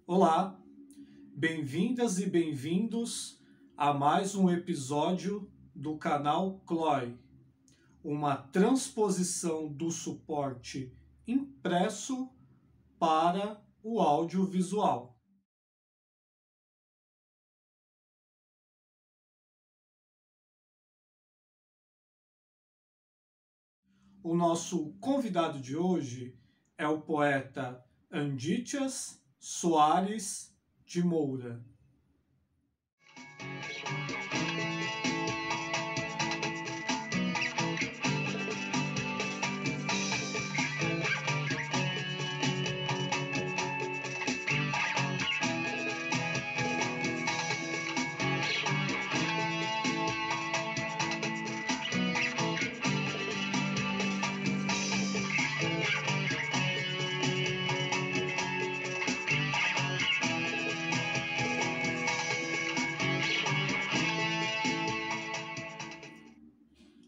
Olá, bem-vindas e bem-vindos a mais um episódio do canal CLOI, uma transposição do suporte impresso para o audiovisual. O nosso convidado de hoje é o poeta Andítias Soares de Moura.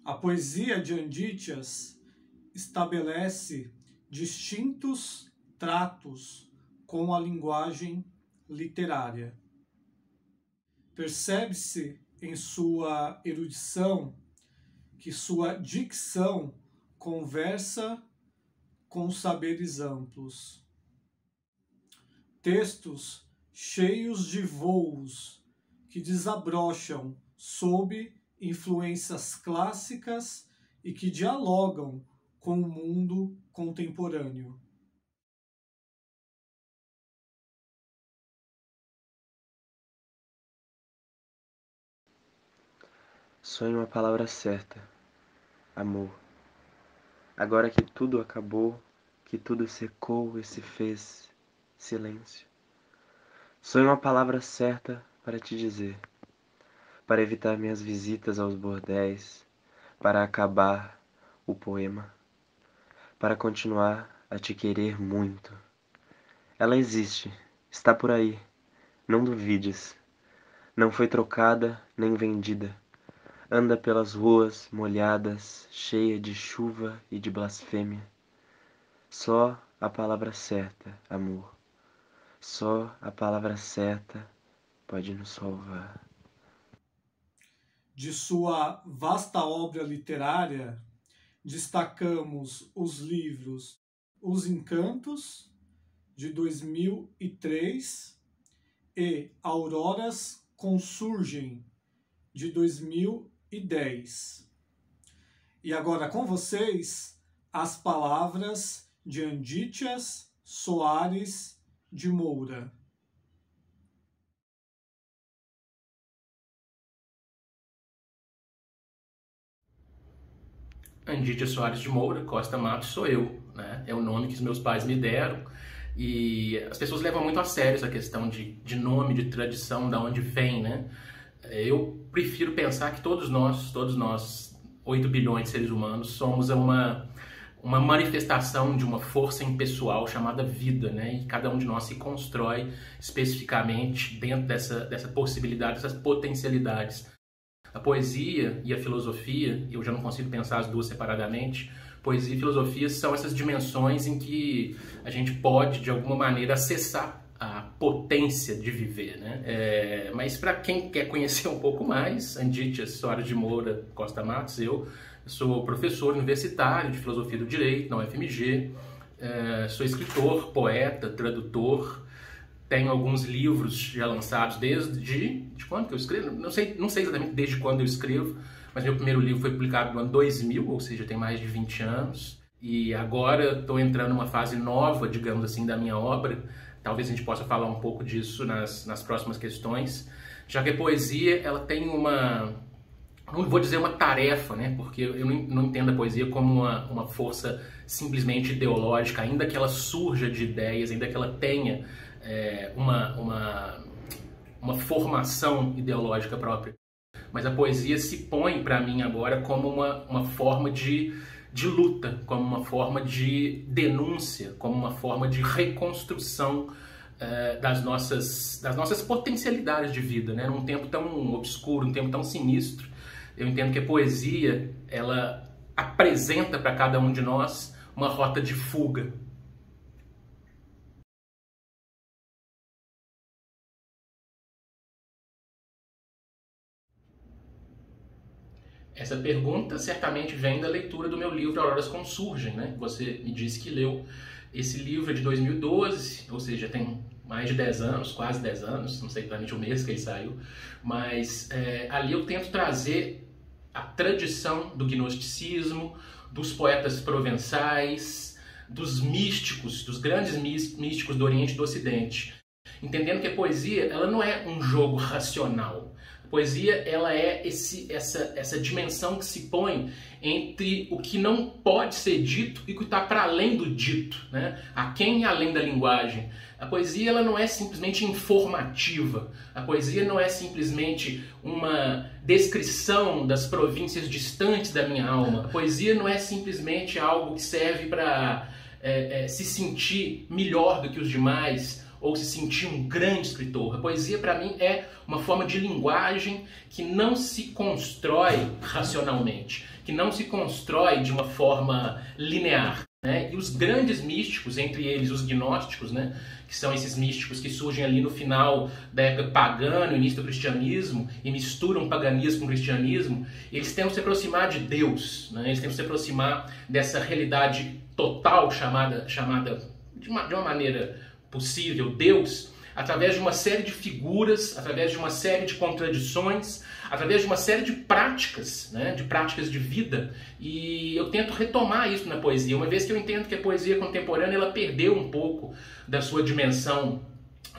A poesia de Andítias estabelece distintos tratos com a linguagem literária. Percebe-se em sua erudição que sua dicção conversa com saberes amplos. Textos cheios de voos que desabrocham sob influências clássicas e que dialogam com o mundo contemporâneo. Sonho a palavra certa, amor. Agora que tudo acabou, que tudo secou e se fez silêncio. Sonho a palavra certa para te dizer, para evitar minhas visitas aos bordéis, para acabar o poema, para continuar a te querer muito. Ela existe, está por aí, não duvides. Não foi trocada nem vendida. Anda pelas ruas molhadas, cheia de chuva e de blasfêmia. Só a palavra certa, amor. Só a palavra certa pode nos salvar. De sua vasta obra literária, destacamos os livros Os Encantos, de 2003, e Auroras Consurgem, de 2010. E agora com vocês, as palavras de Andítias Soares de Moura. Andítias Soares de Moura, Costa Matos, sou eu, né? É o nome que os meus pais me deram. E as pessoas levam muito a sério essa questão de nome, de tradição, da onde vem, né? Eu prefiro pensar que todos nós, 8 bilhões de seres humanos, somos uma manifestação de uma força impessoal chamada vida, né? E cada um de nós se constrói especificamente dentro dessa possibilidade, dessas potencialidades. A poesia e a filosofia, eu já não consigo pensar as duas separadamente, poesia e filosofia são essas dimensões em que a gente pode, de alguma maneira, acessar a potência de viver, né? Mas para quem quer conhecer um pouco mais, Andítias Soares de Moura, Costa Matos, eu sou professor universitário de filosofia do direito na UFMG, sou escritor, poeta, tradutor. Tenho alguns livros já lançados desde quando que eu escrevo? Não sei exatamente desde quando eu escrevo, mas meu primeiro livro foi publicado no ano 2000, ou seja, tem mais de 20 anos. E agora estou entrando numa fase nova, digamos assim, da minha obra. Talvez a gente possa falar um pouco disso nas próximas questões. Já que a poesia, ela tem não vou dizer uma tarefa, né? Porque eu não entendo a poesia como uma força simplesmente ideológica, ainda que ela surja de ideias, ainda que ela tenha uma formação ideológica própria. Mas a poesia se põe para mim agora como uma forma de luta, como uma forma de denúncia, como uma forma de reconstrução das nossas potencialidades de vida, né? Num tempo tão obscuro, num tempo tão sinistro, Eu entendo que a poesia, ela apresenta para cada um de nós uma rota de fuga. Essa pergunta certamente vem da leitura do meu livro Auroras Como Surgem, né? Você me disse que leu. Esse livro é de 2012, ou seja, tem mais de 10 anos, quase 10 anos, não sei exatamente o mês que ele saiu, mas ali eu tento trazer a tradição do gnosticismo, dos poetas provençais, dos místicos, dos grandes místicos do Oriente e do Ocidente, entendendo que a poesia ela não é um jogo racional. A poesia ela é essa dimensão que se põe entre o que não pode ser dito e o que está para além do dito, né? Aquém e além da linguagem. A poesia ela não é simplesmente informativa. A poesia não é simplesmente uma descrição das províncias distantes da minha alma. A poesia não é simplesmente algo que serve para se sentir melhor do que os demais, ou se sentir um grande escritor. A poesia, para mim, é uma forma de linguagem que não se constrói racionalmente, que não se constrói de uma forma linear, né? E os grandes místicos, entre eles os gnósticos, né? Que são esses místicos que surgem ali no final da época pagã, no início do cristianismo, e misturam paganismo com cristianismo, eles tentam se aproximar de Deus, né? Eles tentam se aproximar dessa realidade total chamada de uma maneira possível, Deus, através de uma série de figuras, através de uma série de contradições, através de uma série de práticas, né, de práticas de vida, e eu tento retomar isso na poesia, uma vez que eu entendo que a poesia contemporânea ela perdeu um pouco da sua dimensão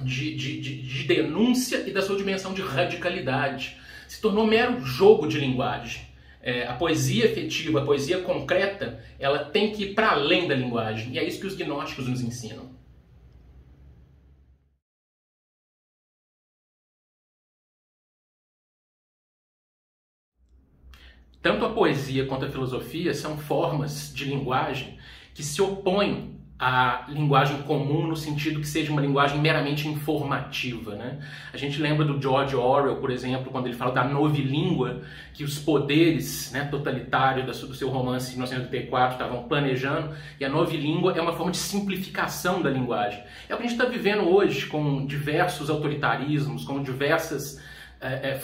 de denúncia e da sua dimensão de radicalidade, se tornou mero jogo de linguagem. A poesia efetiva, a poesia concreta, ela tem que ir para além da linguagem, e é isso que os gnósticos nos ensinam. Tanto a poesia quanto a filosofia são formas de linguagem que se opõem à linguagem comum no sentido que seja uma linguagem meramente informativa, né? A gente lembra do George Orwell, por exemplo, quando ele fala da novilíngua, que os poderes, né, totalitários do seu romance de 1984 estavam planejando, e a novilíngua é uma forma de simplificação da linguagem. É o que a gente está vivendo hoje com diversos autoritarismos, com diversas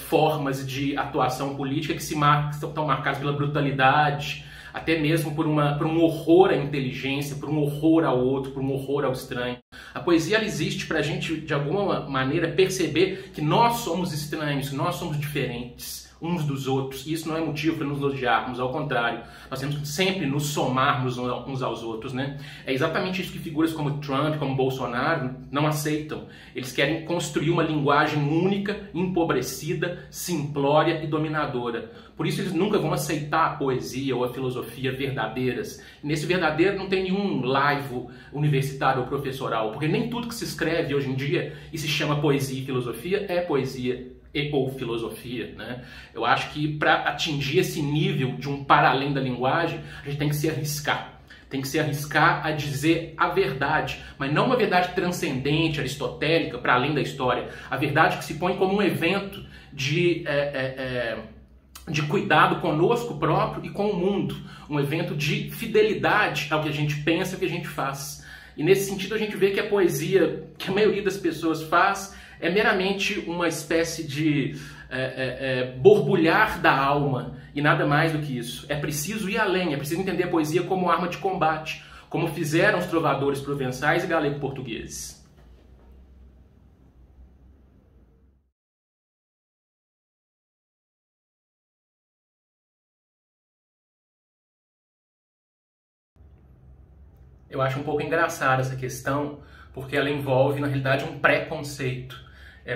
formas de atuação política que estão marcadas pela brutalidade, até mesmo por um horror à inteligência, por um horror ao outro, por um horror ao estranho. A poesia ela existe para a gente, de alguma maneira, perceber que nós somos estranhos, que nós somos diferentes uns dos outros, e isso não é motivo para nos odiarmos, ao contrário, nós temos que sempre nos somarmos uns aos outros, né? É exatamente isso que figuras como Trump, como Bolsonaro não aceitam. Eles querem construir uma linguagem única, empobrecida, simplória e dominadora. Por isso eles nunca vão aceitar a poesia ou a filosofia verdadeiras. E nesse verdadeiro não tem nenhum laivo universitário ou professoral, porque nem tudo que se escreve hoje em dia e se chama poesia e filosofia é poesia ou filosofia, né? Eu acho que para atingir esse nível de um para além da linguagem, a gente tem que se arriscar. Tem que se arriscar a dizer a verdade, mas não uma verdade transcendente, aristotélica, para além da história. A verdade que se põe como um evento de cuidado conosco próprio e com o mundo. Um evento de fidelidade ao que a gente pensa, ao que a gente faz. E nesse sentido a gente vê que a poesia que a maioria das pessoas faz é meramente uma espécie de borbulhar da alma e nada mais do que isso. É preciso ir além, é preciso entender a poesia como arma de combate, como fizeram os trovadores provençais e galego-portugueses. Eu acho um pouco engraçada essa questão, porque ela envolve, na realidade, um preconceito.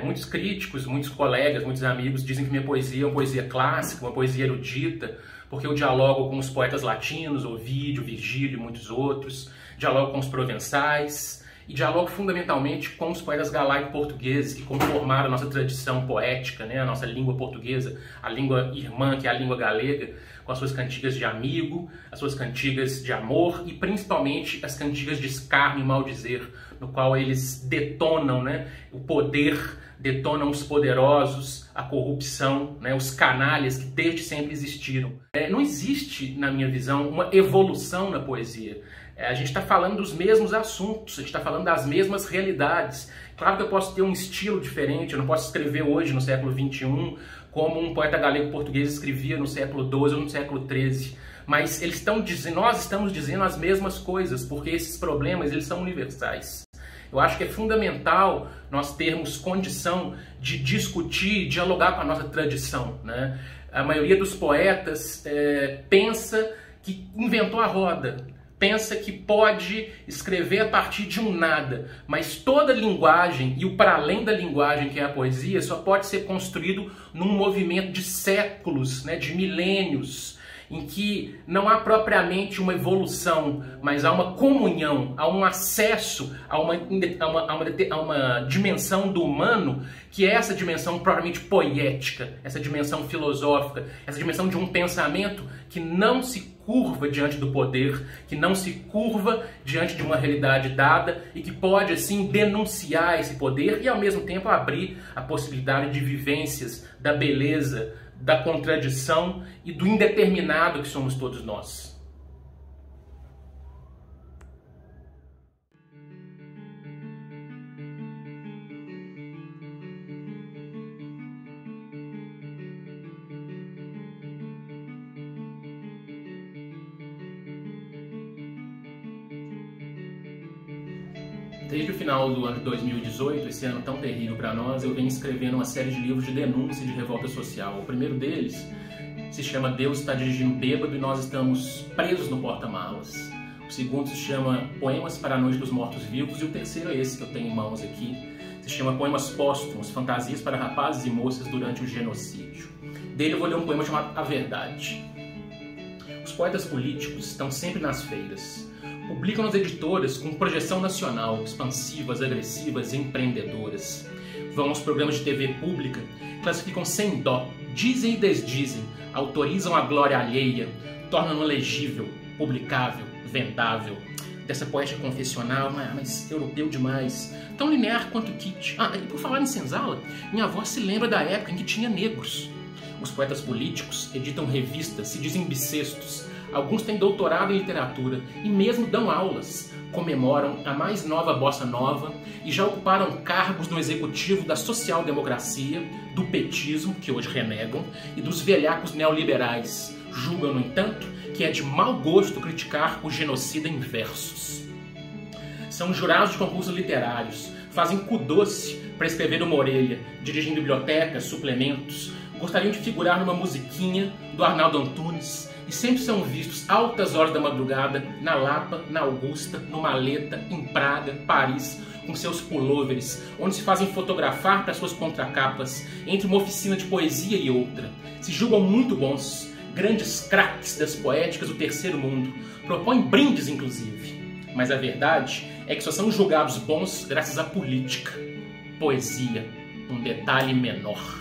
Muitos críticos, muitos colegas, muitos amigos dizem que minha poesia é uma poesia clássica, uma poesia erudita, porque eu dialogo com os poetas latinos, Ovídio, Virgílio e muitos outros, dialogo com os provençais, e dialogo fundamentalmente com os poetas galaico-portugueses que conformaram a nossa tradição poética, né? A nossa língua portuguesa, a língua irmã, que é a língua galega, com as suas cantigas de amigo, as suas cantigas de amor e principalmente as cantigas de escárnio e maldizer, no qual eles detonam, né, o poder, detonam os poderosos, a corrupção, né, os canalhas que desde sempre existiram. Não existe, na minha visão, uma evolução na poesia. A gente está falando dos mesmos assuntos, a gente está falando das mesmas realidades. Claro que eu posso ter um estilo diferente, eu não posso escrever hoje, no século XXI, como um poeta galego-português escrevia no século XII ou no século XIII. Mas nós estamos dizendo as mesmas coisas, porque esses problemas eles são universais. Eu acho que é fundamental nós termos condição de discutir, dialogar com a nossa tradição, né? A maioria dos poetas pensa que inventou a roda, pensa que pode escrever a partir de um nada, mas toda linguagem e o para além da linguagem, que é a poesia, só pode ser construído num movimento de séculos, né, de milênios, em que não há propriamente uma evolução, mas há uma comunhão, há um acesso a uma dimensão do humano, que é essa dimensão propriamente poética, essa dimensão filosófica, essa dimensão de um pensamento que não se curva diante do poder, que não se curva diante de uma realidade dada e que pode, assim, denunciar esse poder e, ao mesmo tempo, abrir a possibilidade de vivências da beleza, da contradição e do indeterminado que somos todos nós. Desde o final do ano de 2018, esse ano tão terrível para nós, eu venho escrevendo uma série de livros de denúncia e de revolta social. O primeiro deles se chama Deus está dirigindo bêbado e nós estamos presos no porta-malas. O segundo se chama Poemas para a Noite dos Mortos-Vivos e o terceiro é esse que eu tenho em mãos aqui. Se chama Poemas Póstumos, Fantasias para Rapazes e Moças durante o Genocídio. Dele eu vou ler um poema chamado A Verdade. Os poetas políticos estão sempre nas feiras. Publicam nas editoras com projeção nacional, expansivas, agressivas e empreendedoras. Vão aos programas de TV pública, classificam sem dó, dizem e desdizem, autorizam a glória alheia, tornam-no legível, publicável, vendável. Dessa poética confessional, mas europeu demais, tão linear quanto Kit. E por falar em senzala, minha avó se lembra da época em que tinha negros. Os poetas políticos editam revistas, se dizem bissextos. Alguns têm doutorado em literatura e mesmo dão aulas, comemoram a mais nova bossa nova e já ocuparam cargos no executivo da social-democracia, do petismo, que hoje renegam, e dos velhacos neoliberais. Julgam, no entanto, que é de mau gosto criticar o genocida em versos. São jurados de concursos literários, fazem cu doce para escrever uma orelha, dirigem bibliotecas, suplementos, gostariam de figurar numa musiquinha do Arnaldo Antunes, e sempre são vistos altas horas da madrugada na Lapa, na Augusta, no Maleta, em Praga, Paris, com seus pullovers, onde se fazem fotografar para suas contracapas, entre uma oficina de poesia e outra. Se julgam muito bons, grandes craques das poéticas do terceiro mundo, propõem brindes inclusive. Mas a verdade é que só são julgados bons graças à política. Poesia, um detalhe menor.